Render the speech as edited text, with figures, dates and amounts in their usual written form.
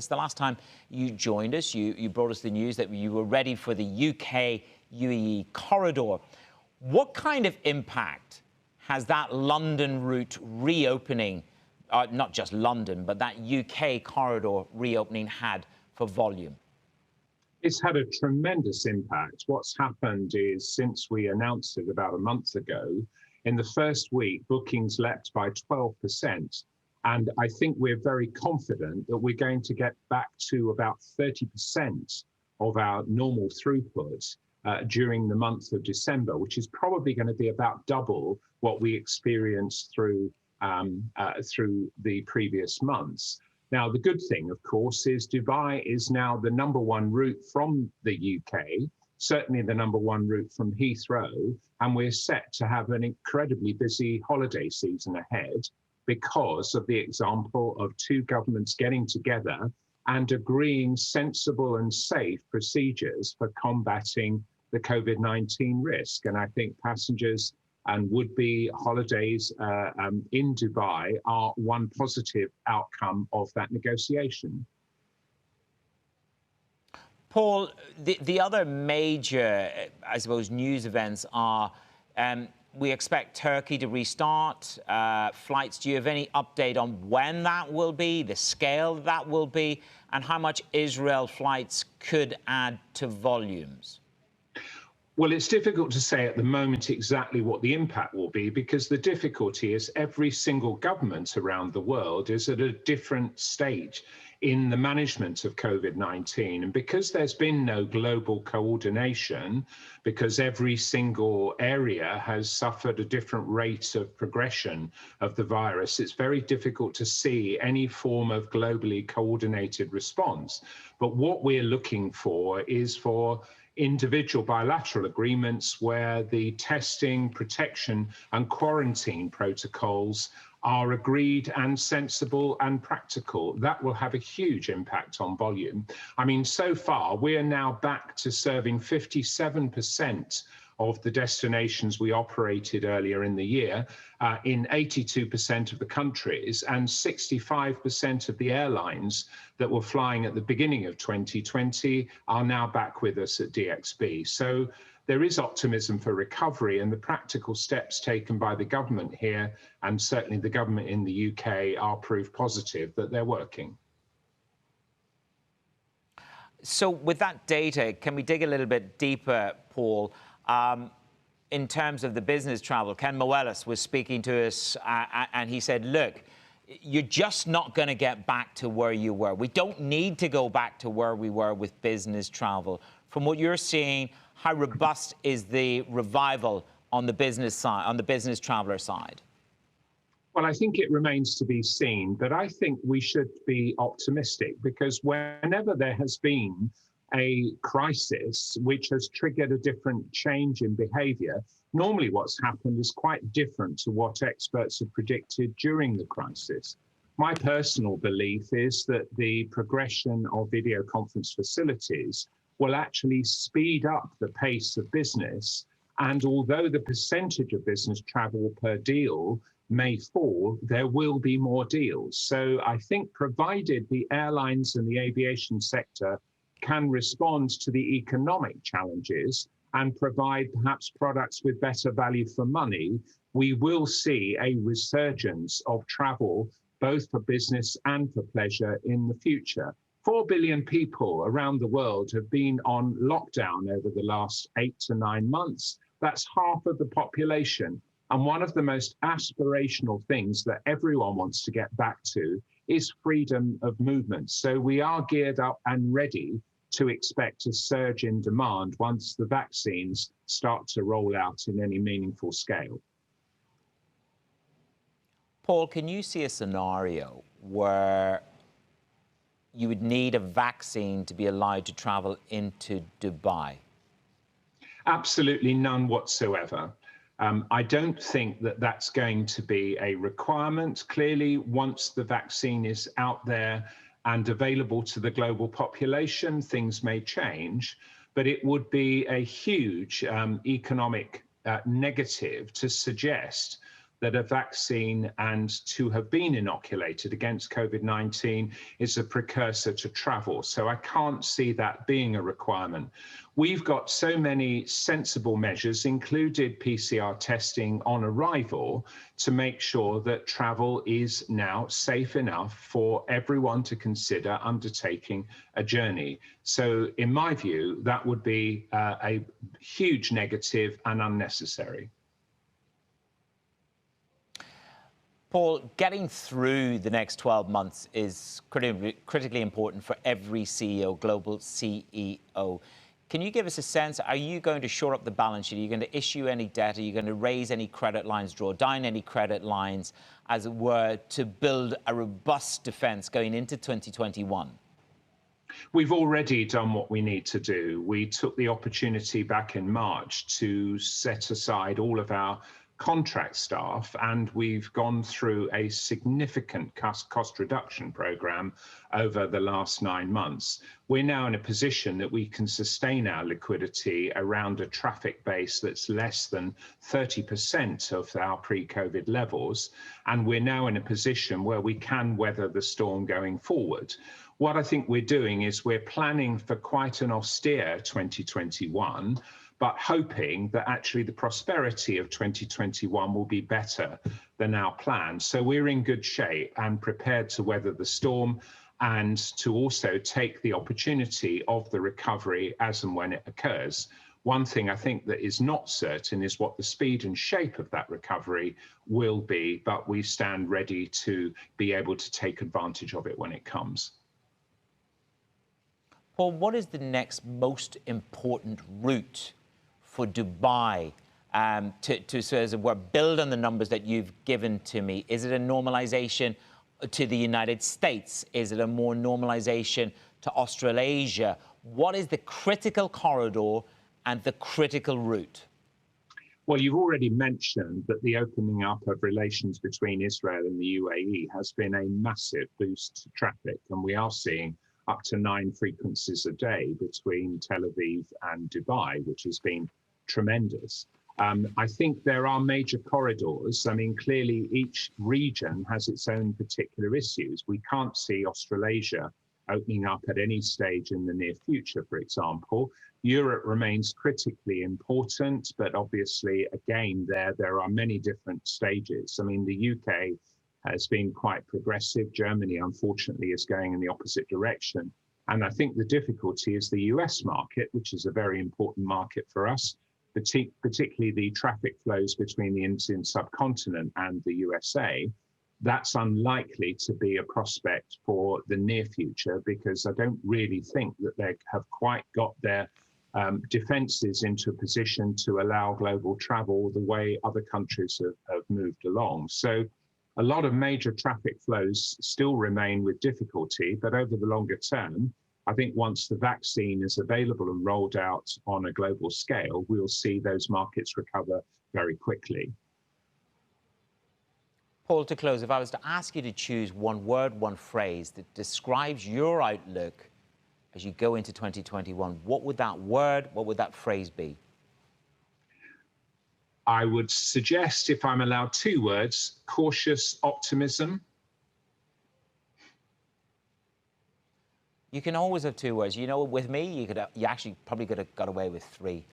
The last time you joined us, you brought us the news that you were ready for the UK-UAE corridor. What kind of impact has that London route reopening, not just London, but that UK corridor reopening had for volume? It's had a tremendous impact. What's happened is, since we announced it about a month ago, in the first week, bookings leapt by 12%. And I think we're very confident that we're going to get back to about 30% of our normal throughput during the month of December, which is probably going to be about double what we experienced through the previous months. Now, the good thing, of course, is Dubai is now the #1 route from the UK, certainly the #1 route from Heathrow, and we're set to have an incredibly busy holiday season ahead, because of the example of two governments getting together and agreeing sensible and safe procedures for combating the COVID-19 risk. And I think passengers and would-be holidays in Dubai are one positive outcome of that negotiation. Paul, the other major, I suppose, news events are we expect Turkey to restart flights. Do you have any update on when that will be, the scale that will be, and how much Israel flights could add to volumes? Well, it's difficult to say at the moment exactly what the impact will be, because the difficulty is every single government around the world is at a different stage in the management of COVID-19. And because there's been no global coordination, because every single area has suffered a different rate of progression of the virus, it's very difficult to see any form of globally coordinated response. But what we're looking for is for individual bilateral agreements where the testing, protection and quarantine protocols are agreed and sensible and practical. That will have a huge impact on volume. I mean, so far, we're now back to serving 57% of the destinations we operated earlier in the year in 82% of the countries, and 65% of the airlines that were flying at the beginning of 2020 are now back with us at DXB. So there is optimism for recovery, and the practical steps taken by the government here, and certainly the government in the UK, are proof positive that they're working. So with that data, can we dig a little bit deeper, Paul? In terms of the business travel, Ken Moelis was speaking to us and he said, look, you're just not going to get back to where you were. We don't need to go back to where we were with business travel. From what you're seeing, how robust is the revival on the business side, on the business traveler side? Well, I think it remains to be seen, but I think we should be optimistic, because whenever there has been a crisis which has triggered a different change in behavior, normally what's happened is quite different to what experts have predicted during the crisis. My personal belief is that the progression of video conference facilities will actually speed up the pace of business. And although the percentage of business travel per deal may fall, there will be more deals. So I think, provided the airlines and the aviation sector can respond to the economic challenges and provide perhaps products with better value for money, we will see a resurgence of travel, both for business and for pleasure, in the future. 4 billion people around the world have been on lockdown over the last 8 to 9 months. That's half of the population. And one of the most aspirational things that everyone wants to get back to is freedom of movement. So we are geared up and ready to expect a surge in demand once the vaccines start to roll out in any meaningful scale. Paul, can you see a scenario where you would need a vaccine to be allowed to travel into Dubai? Absolutely none whatsoever. I don't think that that's going to be a requirement. Clearly, once the vaccine is out there and available to the global population, things may change, but it would be a huge economic negative to suggest that a vaccine and to have been inoculated against COVID-19 is a precursor to travel. So I can't see that being a requirement. We've got so many sensible measures, included PCR testing on arrival, to make sure that travel is now safe enough for everyone to consider undertaking a journey. So in my view, that would be a huge negative and unnecessary. Paul, getting through the next 12 months is critically important for every CEO, global CEO. Can you give us a sense, are you going to shore up the balance sheet? Are you going to issue any debt? Are you going to raise any credit lines, draw down any credit lines, as it were, to build a robust defence going into 2021? We've already done what we need to do. We took the opportunity back in March to set aside all of our contract staff, and we've gone through a significant cost reduction program over the last 9 months. We're now in a position that we can sustain our liquidity around a traffic base that's less than 30% of our pre-COVID levels, and we're now in a position where we can weather the storm going forward. What I think we're doing is we're planning for quite an austere 2021, but hoping that actually the prosperity of 2021 will be better than our plan. So we're in good shape and prepared to weather the storm and to also take the opportunity of the recovery as and when it occurs. One thing I think that is not certain is what the speed and shape of that recovery will be, but we stand ready to be able to take advantage of it when it comes. Paul, what is the next most important route for Dubai to so as it were, build on the numbers that you've given to me? Is it a normalization to the United States? Is it a more normalization to Australasia? What is the critical corridor and the critical route? Well, you've already mentioned that the opening up of relations between Israel and the UAE has been a massive boost to traffic, and we are seeing up to 9 frequencies a day between Tel Aviv and Dubai, which has been tremendous. I think there are major corridors. I mean, clearly each region has its own particular issues. We can't see Australasia opening up at any stage in the near future, for example. Europe remains critically important, but obviously, again, there are many different stages. I mean, the UK has been quite progressive. Germany, unfortunately, is going in the opposite direction. And I think the difficulty is the US market, which is a very important market for us, particularly the traffic flows between the Indian subcontinent and the USA. That's unlikely to be a prospect for the near future, because I don't really think that they have quite got their defenses into a position to allow global travel the way other countries have moved along. So a lot of major traffic flows still remain with difficulty, but over the longer term, I think once the vaccine is available and rolled out on a global scale, we'll see those markets recover very quickly. Paul, to close, if I was to ask you to choose one word, one phrase that describes your outlook as you go into 2021, what would that word, what would that phrase be? I would suggest, if I'm allowed 2 words, cautious optimism. You can always have 2 words. You know, with me, you actually probably could have got away with 3.